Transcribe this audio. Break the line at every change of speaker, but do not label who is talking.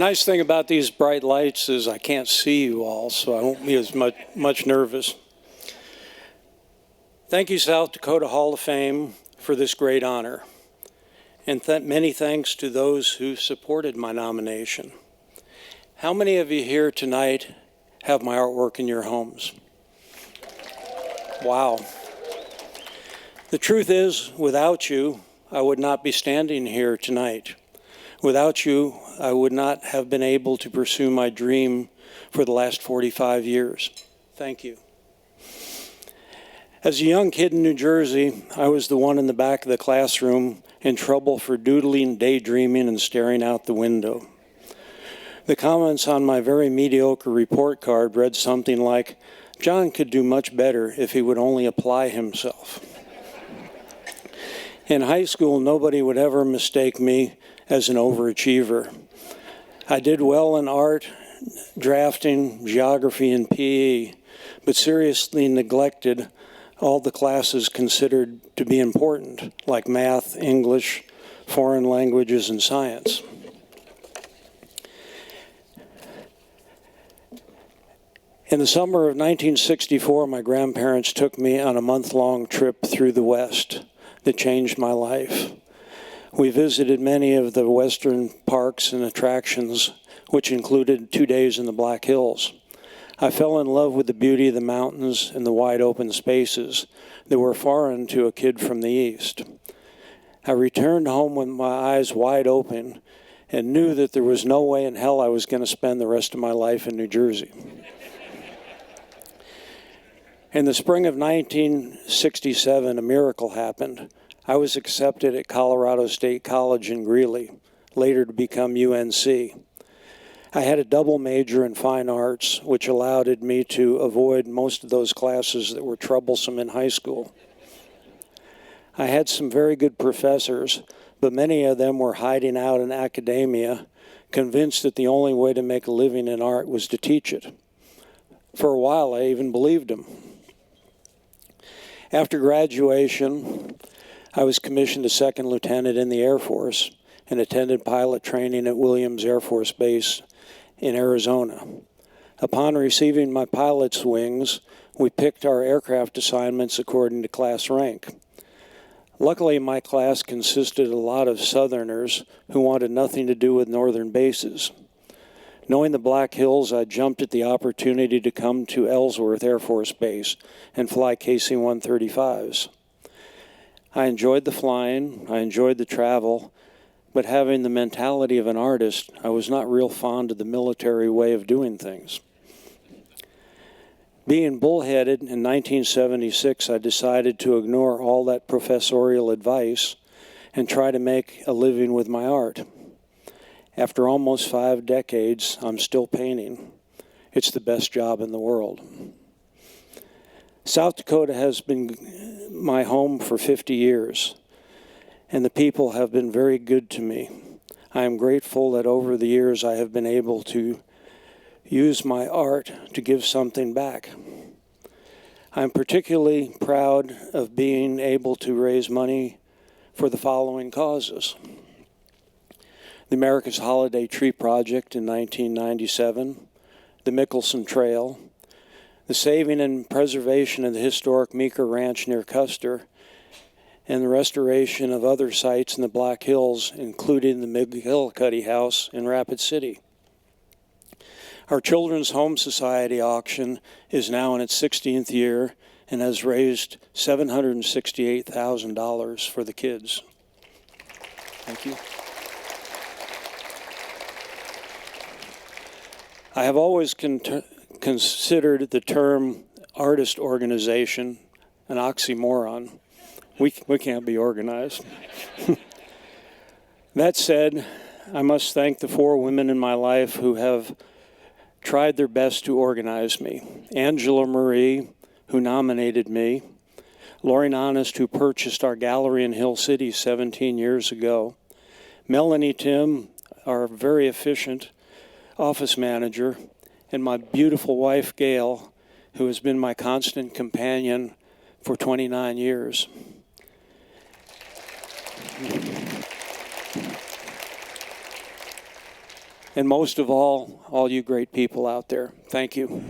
Nice thing about these bright lights is I can't see you all, so I won't be as much nervous. Thank you, South Dakota Hall of Fame, for this great honor. And many thanks to those who supported my nomination. How many of you here tonight have my artwork in your homes? Wow. The truth is, without you, I would not be standing here tonight. Without you, I would not have been able to pursue my dream for the last 45 years. Thank you. As a young kid in New Jersey, I was the one in the back of the classroom in trouble for doodling, daydreaming, and staring out the window. The comments on my very mediocre report card read something like, "Jon could do much better if he would only apply himself." In high school, nobody would ever mistake me as an overachiever. I did well in art, drafting, geography, and PE, but seriously neglected all the classes considered to be important, like math, English, foreign languages, and science. In the summer of 1964, my grandparents took me on a month-long trip through the West that changed my life. We visited many of the Western parks and attractions, which included 2 days in the Black Hills. I fell in love with the beauty of the mountains and the wide open spaces that were foreign to a kid from the East. I returned home with my eyes wide open and knew that there was no way in hell I was going to spend the rest of my life in New Jersey. In the spring of 1967, a miracle happened. I was accepted at Colorado State College in Greeley, later to become UNC. I had a double major in fine arts, which allowed me to avoid most of those classes that were troublesome in high school. I had some very good professors, but many of them were hiding out in academia, convinced that the only way to make a living in art was to teach it. For a while, I even believed them. After graduation, I was commissioned a second lieutenant in the Air Force and attended pilot training at Williams Air Force Base in Arizona. Upon receiving my pilot's wings, we picked our aircraft assignments according to class rank. Luckily, my class consisted of a lot of Southerners who wanted nothing to do with northern bases. Knowing the Black Hills, I jumped at the opportunity to come to Ellsworth Air Force Base and fly KC-135s. I enjoyed the flying, I enjoyed the travel, but having the mentality of an artist, I was not real fond of the military way of doing things. Being bullheaded in 1976, I decided to ignore all that professorial advice and try to make a living with my art. After almost 5 decades, I'm still painting. It's the best job in the world. South Dakota has been my home for 50 years, and the people have been very good to me. I am grateful that over the years I have been able to use my art to give something back. I'm particularly proud of being able to raise money for the following causes: the America's Holiday Tree Project in 1997, the Mickelson Trail, the saving and preservation of the historic Meeker Ranch near Custer, and the restoration of other sites in the Black Hills, including the McGillicuddy House in Rapid City. Our Children's Home Society auction is now in its 16th year and has raised $768,000 for the kids. Thank you. I have always considered the term artist organization an oxymoron. We can't be organized. That said, I must thank the 4 women in my life who have tried their best to organize me. Angela Marie, who nominated me. Lori Honest, who purchased our gallery in Hill City 17 years ago. Melanie Tim, our very efficient office manager, and my beautiful wife, Gail, who has been my constant companion for 29 years. And most of all you great people out there, thank you.